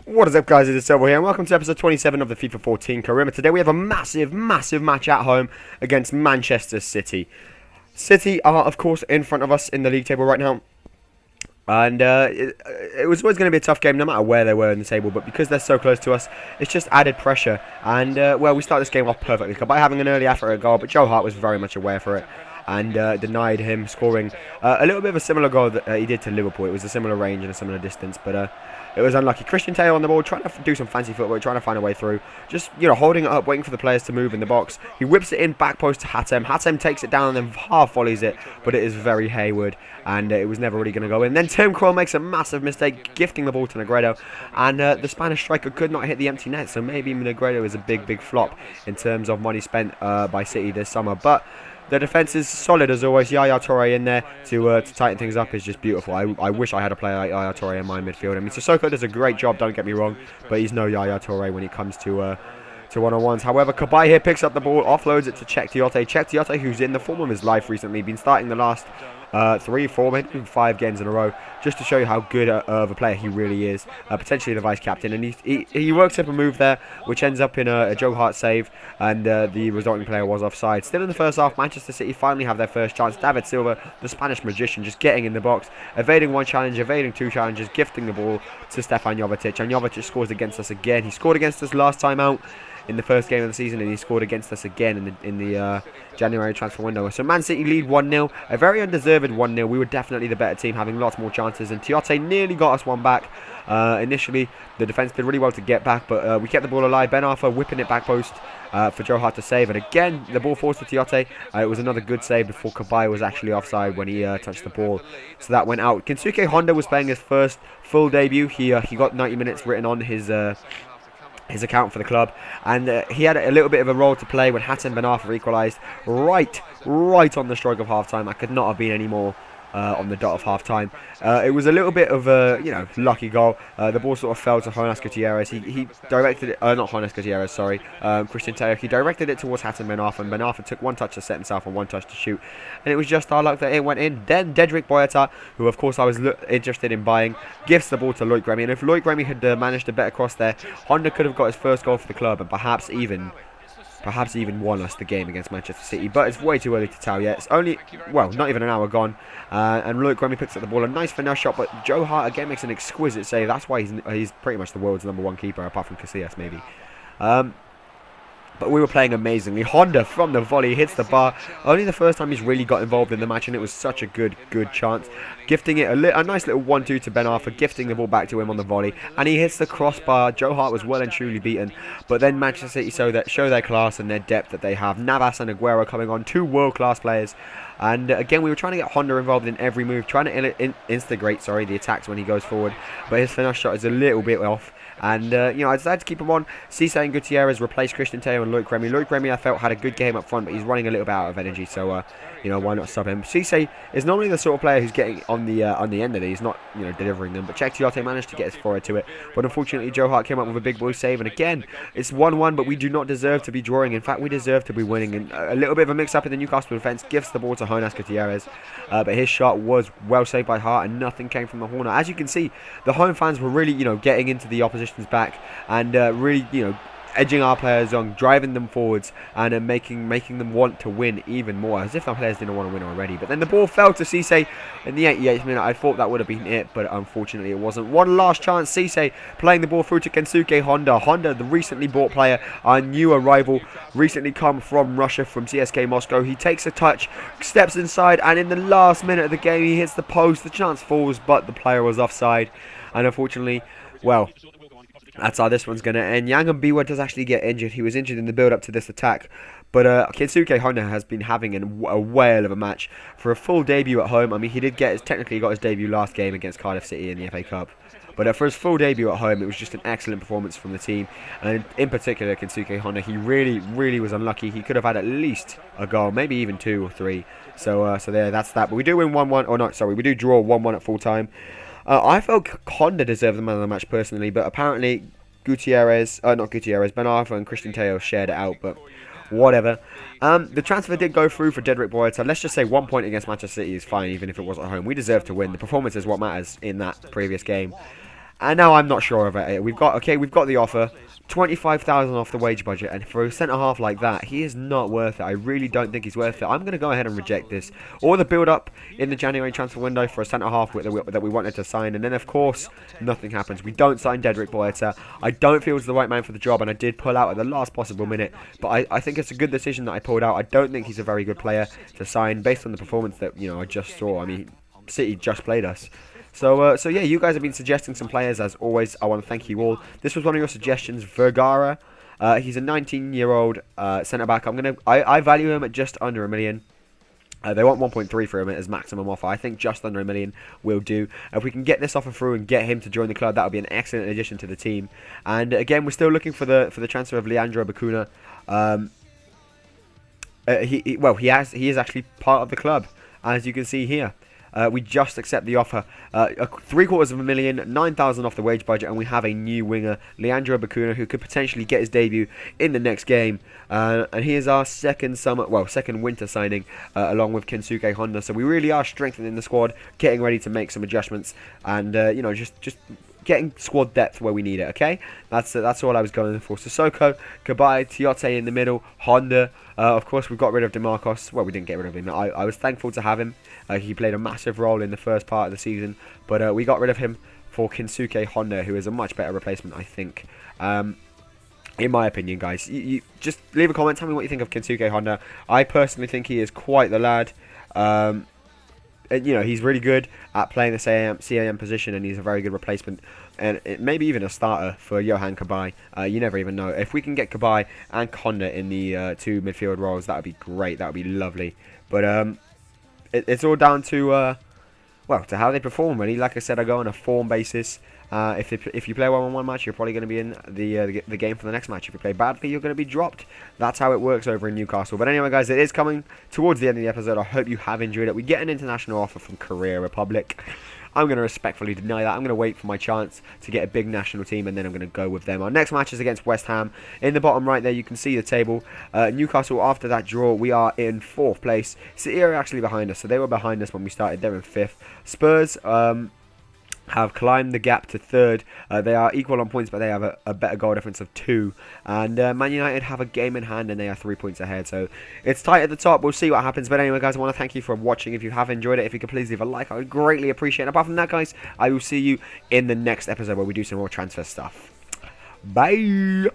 What is up, guys? It is Silver here, and welcome to episode 27 of the FIFA 14 career. Today we have a massive match at home against Manchester City. City are, of course, in front of us in the league table right now. And it was always going to be a tough game no matter where they were in the table, but because they're so close to us, it's just added pressure. And, well, we start this game off perfectly by having an early effort at goal, but Joe Hart was very much aware for it and denied him scoring a little bit of a similar goal that he did to Liverpool. It was a similar range and a similar distance, but it was unlucky. Christian Taylor on the ball, trying to do some fancy footwork, trying to find a way through. Just, holding it up, waiting for the players to move in the box. He whips it in, back post to Hatem. Hatem takes it down and then half volleys it, but it is very Hayward, and it was never really going to go in. Then Tim Krul makes a massive mistake, gifting the ball to Negredo, and the Spanish striker could not hit the empty net, so maybe Negredo is a big flop in terms of money spent by City this summer. But the defence is solid as always. Yaya Toure in there to tighten things up is just beautiful. I wish I had a player like Yaya Toure in my midfield. I mean, Sissoko does a great job, don't get me wrong, but he's no Yaya Toure when it comes to one-on-ones. However, Cabaye here picks up the ball, offloads it to Cheick Tiote, who's in the form of his life recently, been starting the last 3, 4, maybe even 5 games in a row, just to show you how good of a player he really is. Potentially the vice-captain, and he works up a move there, which ends up in a Joe Hart save, and the resulting player was offside. Still in the first half, Manchester City finally have their first chance. David Silva, the Spanish magician, just getting in the box, evading one challenge, evading 2 challenges, gifting the ball to Stefan Jovetic, and Jovetic scores against us again. He scored against us last time out in the first game of the season, and he scored against us again in the January transfer window. So Man City lead 1-0, a very undeserved 1-0. We were definitely the better team, having lots more chances, and Tiote nearly got us one back. Initially, the defence did really well to get back, but we kept the ball alive. Ben Arthur whipping it back post for Joe Hart to save, and again, the ball falls to Tiote. It was another good save before Cabaye was actually offside when he touched the ball, so that went out. Kensuke Honda was playing his first full debut. He got 90 minutes written on his account for the club, and he had a little bit of a role to play when Hatem Ben Arfa equalised right on the stroke of half-time. I could not have been any more on the dot of half-time. It was a little bit of a lucky goal. The ball sort of fell to Jonas Gutierrez. He directed it, not Jonas Gutierrez, sorry, Christian Taylor. He directed it towards Hatem Ben Arfa, and Ben Arfa took 1 touch to set himself and 1 touch to shoot, and it was just our luck that it went in. Then Dedrick Boyata, who of course I was interested in buying, gives the ball to Loic Remy, and if Loic Remy had managed a better cross there, Honda could have got his first goal for the club and perhaps even won us the game against Manchester City, but it's way too early to tell yet. It's only, well, not even an hour gone, and Loic Remy picks up the ball, a nice finesse shot, but Joe Hart again makes an exquisite save. That's why he's pretty much the world's #1 keeper, apart from Casillas maybe. But we were playing amazingly. Honda from the volley hits the bar. Only the first time he's really got involved in the match, and it was such a good chance. Gifting it a nice little 1-2 to Ben Arfa, gifting the ball back to him on the volley, and he hits the crossbar. Joe Hart was well and truly beaten, but then Manchester City show their class and their depth that they have. Navas and Aguero coming on, 2 world-class players. And again, we were trying to get Honda involved in every move, trying to instigate the attacks when he goes forward, but his finesse shot is a little bit off. And, I decided to keep him on. Cisse and Gutierrez replaced Christian Taylor and Loic Remy. Loic Remy, I felt, had a good game up front, but he's running a little bit out of energy, so, why not sub him? Cisse is normally the sort of player who's getting on the end of it. He's not, delivering them, but Cheick Tiote managed to get his forehead to it. But unfortunately, Joe Hart came up with a big boy save, and again, it's 1-1, but we do not deserve to be drawing. In fact, we deserve to be winning. And a little bit of a mix-up in the Newcastle defence, gives the ball to Jonas Gutierrez, but his shot was well saved by Hart, and nothing came from the corner. As you can see, the home fans were really, getting into the opposition's back, and really, edging our players on, driving them forwards, and making them want to win even more, as if our players didn't want to win already. But then the ball fell to Cisse in the 88th minute. I thought that would have been it, but unfortunately it wasn't. One last chance, Cisse playing the ball through to Kensuke Honda. Honda, the recently bought player, our new arrival, recently come from Russia, from CSK Moscow. He takes a touch, steps inside, and in the last minute of the game he hits the post. The chance falls, but the player was offside, and unfortunately, well, that's how this one's going to end. Yang Mbiwa does actually get injured. He was injured in the build-up to this attack. But Kensuke Honda has been having a whale of a match for a full debut at home. I mean, he did technically got his debut last game against Cardiff City in the FA Cup. But for his full debut at home, it was just an excellent performance from the team. And in particular, Kensuke Honda, he really was unlucky. He could have had at least a goal, maybe even 2 or 3. So there, that's that. But we do win 1-1. Or not, sorry, we do draw 1-1 at full time. I felt Honda deserved the man of the match personally, but apparently Ben Arfa and Christian Taylor shared it out. But whatever. The transfer did go through for Dedrick Boyata. Let's just say 1 point against Manchester City is fine, even if it was at home. We deserve to win. The performance is what matters in that previous game. And now I'm not sure about it. We've got the offer. 25,000 off the wage budget, and for a centre-half like that, he is not worth it. I really don't think he's worth it. I'm going to go ahead and reject this. All the build-up in the January transfer window for a centre-half that we wanted to sign, and then, of course, nothing happens. We don't sign Dedrick Boyata. I don't feel he's the right man for the job, and I did pull out at the last possible minute, but I think it's a good decision that I pulled out. I don't think he's a very good player to sign, based on the performance that, I just saw. I mean, City just played us. So yeah, you guys have been suggesting some players, as always. I want to thank you all. This was one of your suggestions, Vergara. He's a 19-year-old centre-back. I value him at just under $1 million. They want 1.3 for him as maximum offer. I think just under $1 million will do. If we can get this offer through and get him to join the club, that would be an excellent addition to the team. And again, we're still looking for the transfer of Leandro Bacuna. He is actually part of the club, as you can see here. We just accept the offer. $750,000, 9,000 off the wage budget, and we have a new winger, Leandro Bacuna, who could potentially get his debut in the next game. And he is our second winter signing, along with Kensuke Honda. So we really are strengthening the squad, getting ready to make some adjustments, and just getting squad depth where we need it. Okay, that's all I was going for. Sissoko, Kabai, Tiote in the middle, Honda. Of course, we got rid of DeMarcos. Well, we didn't get rid of him. I was thankful to have him. He played a massive role in the first part of the season, but we got rid of him for Kensuke Honda, who is a much better replacement, I think. In my opinion, guys, you just leave a comment. Tell me what you think of Kensuke Honda. I personally think he is quite the lad. He's really good at playing the CAM position, and he's a very good replacement, and maybe even a starter for Johan Kabai. You never even know. If we can get Kabai and Honda in the two midfield roles, that would be great. That would be lovely. But it's all down to to how they perform, really. Like I said, I go on a form basis. If you play well in one match, you're probably going to be in the game for the next match. If you play badly, you're going to be dropped. That's how it works over in Newcastle. But anyway, guys, it is coming towards the end of the episode. I hope you have enjoyed it. We get an international offer from Korea Republic. I'm going to respectfully deny that. I'm going to wait for my chance to get a big national team, and then I'm going to go with them. Our next match is against West Ham. In the bottom right there, you can see the table. Newcastle, after that draw, we are in 4th place. City are actually behind us, so they were behind us when we started. They're in 5th. Spurs have climbed the gap to 3rd. They are equal on points, but they have a better goal difference of 2. And Man United have a game in hand, and they are 3 points ahead. So it's tight at the top. We'll see what happens. But anyway, guys, I want to thank you for watching. If you have enjoyed it, if you could please leave a like, I would greatly appreciate it. Apart from that, guys, I will see you in the next episode where we do some more transfer stuff. Bye!